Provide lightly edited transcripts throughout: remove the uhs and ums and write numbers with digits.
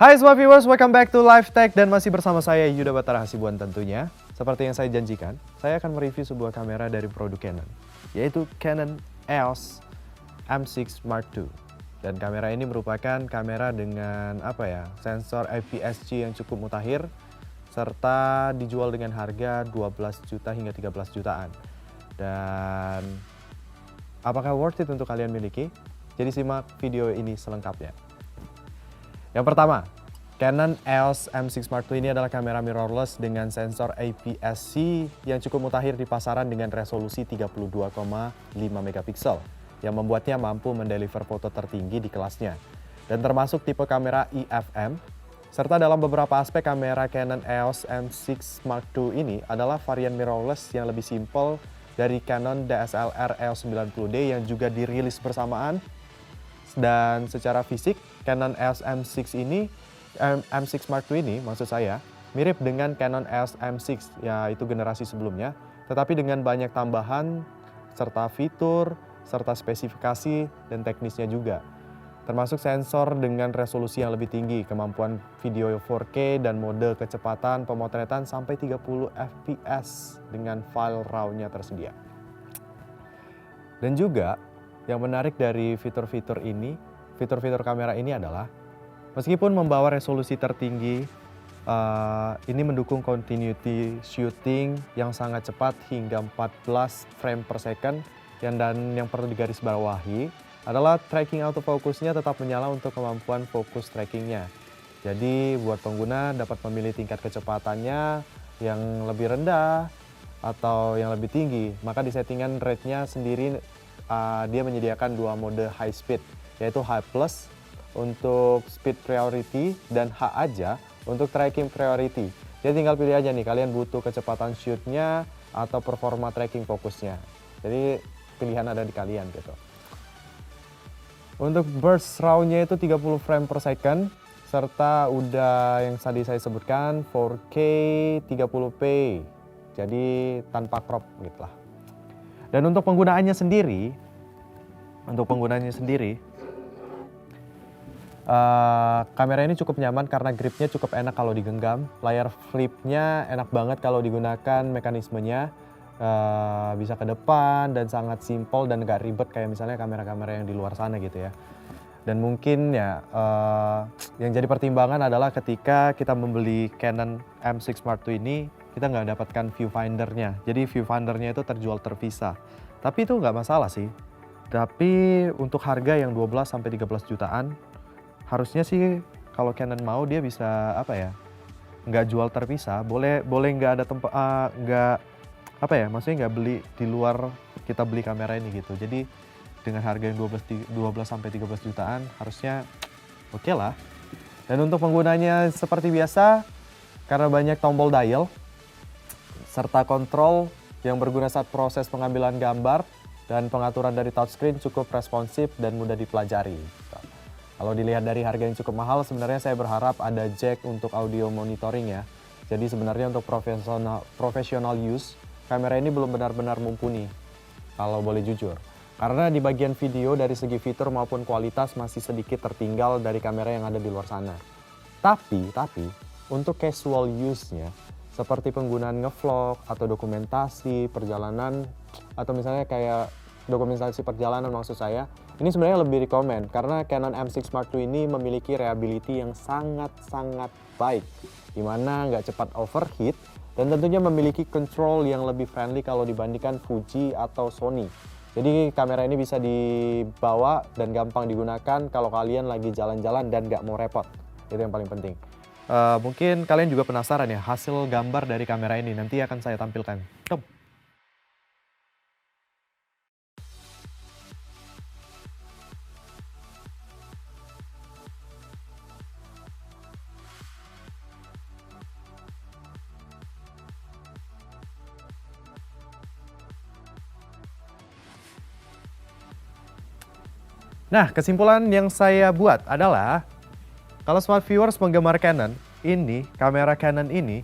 Hai semua viewers, welcome back to Live Tech dan masih bersama saya Yuda Batara Hasibuan tentunya. Seperti yang saya janjikan, saya akan mereview sebuah kamera dari produk Canon, yaitu Canon EOS M6 Mark II. Dan kamera ini merupakan kamera dengan sensor APS-C yang cukup mutakhir, serta dijual dengan harga 12 juta hingga 13 jutaan. Dan apakah worth it untuk kalian miliki? Jadi simak video ini selengkapnya. Yang pertama, Canon EOS M6 Mark II ini adalah kamera mirrorless dengan sensor APS-C yang cukup mutakhir di pasaran dengan resolusi 32,5 megapiksel yang membuatnya mampu mendeliver foto tertinggi di kelasnya dan termasuk tipe kamera EFM, serta dalam beberapa aspek kamera Canon EOS M6 Mark II ini adalah varian mirrorless yang lebih simpel dari Canon DSLR EOS 90D yang juga dirilis bersamaan. Dan secara fisik, Canon EOS M6 Mark II ini maksud saya mirip dengan Canon EOS M6 yaitu generasi sebelumnya, tetapi dengan banyak tambahan serta fitur serta spesifikasi dan teknisnya juga. Termasuk sensor dengan resolusi yang lebih tinggi, kemampuan video 4K dan mode kecepatan pemotretan sampai 30 fps dengan file RAW-nya tersedia. Dan juga yang menarik dari fitur-fitur kamera ini adalah meskipun membawa resolusi tertinggi, ini mendukung continuity shooting yang sangat cepat hingga 14 frame per second. Dan yang perlu digarisbawahi adalah tracking autofocusnya tetap menyala untuk kemampuan fokus trackingnya. Jadi buat pengguna dapat memilih tingkat kecepatannya yang lebih rendah atau yang lebih tinggi. Maka di settingan rate-nya sendiri dia menyediakan dua mode high speed, yaitu high plus untuk speed priority dan H aja untuk tracking priority. Jadi tinggal pilih aja nih, kalian butuh kecepatan shootnya atau performa tracking fokusnya. Jadi pilihan ada di kalian gitu. Untuk burst RAW-nya itu 30 frame per second, serta udah yang tadi saya sebutkan 4K 30p, jadi tanpa crop gitu lah. Dan untuk penggunaannya sendiri, kamera ini cukup nyaman karena gripnya cukup enak kalau digenggam. Layar flipnya enak banget kalau digunakan mekanismenya. Bisa ke depan dan sangat simpel dan gak ribet kayak misalnya kamera-kamera yang di luar sana gitu ya. Dan mungkin ya yang jadi pertimbangan adalah ketika kita membeli Canon M6 Mark II ini, kita nggak dapatkan viewfindernya. Jadi viewfindernya itu terjual terpisah. Tapi itu nggak masalah sih. Tapi untuk harga yang 12-13 jutaan, harusnya sih kalau Canon mau dia bisa nggak jual terpisah. Boleh nggak ada tempat, maksudnya nggak beli di luar kita beli kamera ini gitu. Jadi dengan harga yang 12-13 jutaan harusnya oke lah. Dan untuk penggunanya seperti biasa, karena banyak tombol dial serta kontrol yang berguna saat proses pengambilan gambar dan pengaturan dari touchscreen cukup responsif dan mudah dipelajari. Kalau dilihat dari harga yang cukup mahal, sebenarnya saya berharap ada jack untuk audio monitoring ya. Jadi sebenarnya untuk professional use, kamera ini belum benar-benar mumpuni, kalau boleh jujur. Karena di bagian video dari segi fitur maupun kualitas masih sedikit tertinggal dari kamera yang ada di luar sana. Tapi untuk casual use-nya, seperti penggunaan ngevlog atau dokumentasi perjalanan, atau misalnya kayak dokumentasi perjalanan maksud saya, ini sebenarnya lebih rekomen karena Canon M6 Mark II ini memiliki reliability yang sangat-sangat baik, dimana nggak cepat overheat dan tentunya memiliki control yang lebih friendly kalau dibandingkan Fuji atau Sony. Jadi kamera ini bisa dibawa dan gampang digunakan kalau kalian lagi jalan-jalan dan nggak mau repot. Itu yang paling penting. Mungkin kalian juga penasaran ya hasil gambar dari kamera ini, nanti akan saya tampilkan. Tom. Nah, kesimpulan yang saya buat adalah kalau smart viewers penggemar Canon, kamera Canon ini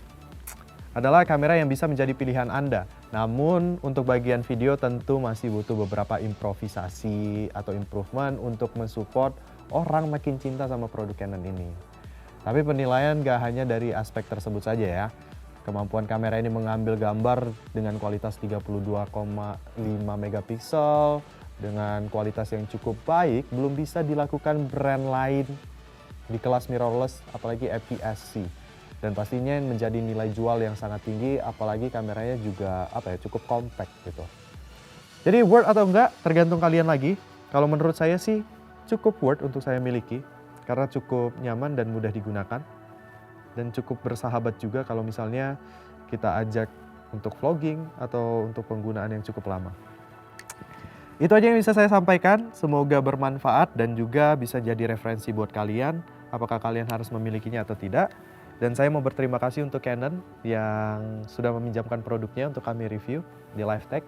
adalah kamera yang bisa menjadi pilihan Anda. Namun untuk bagian video tentu masih butuh beberapa improvisasi atau improvement untuk mensupport orang makin cinta sama produk Canon ini. Tapi penilaian gak hanya dari aspek tersebut saja ya. Kemampuan kamera ini mengambil gambar dengan kualitas 32,5 megapiksel dengan kualitas yang cukup baik belum bisa dilakukan brand lain di kelas mirrorless apalagi APS-C. Dan pastinya menjadi nilai jual yang sangat tinggi, apalagi kameranya juga cukup compact gitu. Jadi worth atau enggak tergantung kalian lagi. Kalau menurut saya sih cukup worth untuk saya miliki karena cukup nyaman dan mudah digunakan dan cukup bersahabat juga kalau misalnya kita ajak untuk vlogging atau untuk penggunaan yang cukup lama. Itu aja yang bisa saya sampaikan, semoga bermanfaat dan juga bisa jadi referensi buat kalian apakah kalian harus memilikinya atau tidak. Dan saya mau berterima kasih untuk Canon yang sudah meminjamkan produknya untuk kami review di LiveTech.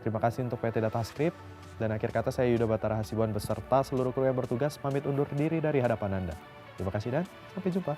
Terima kasih untuk PT Datascript. Dan akhir kata saya Yuda Batara Hasibuan beserta seluruh kru yang bertugas pamit undur diri dari hadapan Anda. Terima kasih dan sampai jumpa.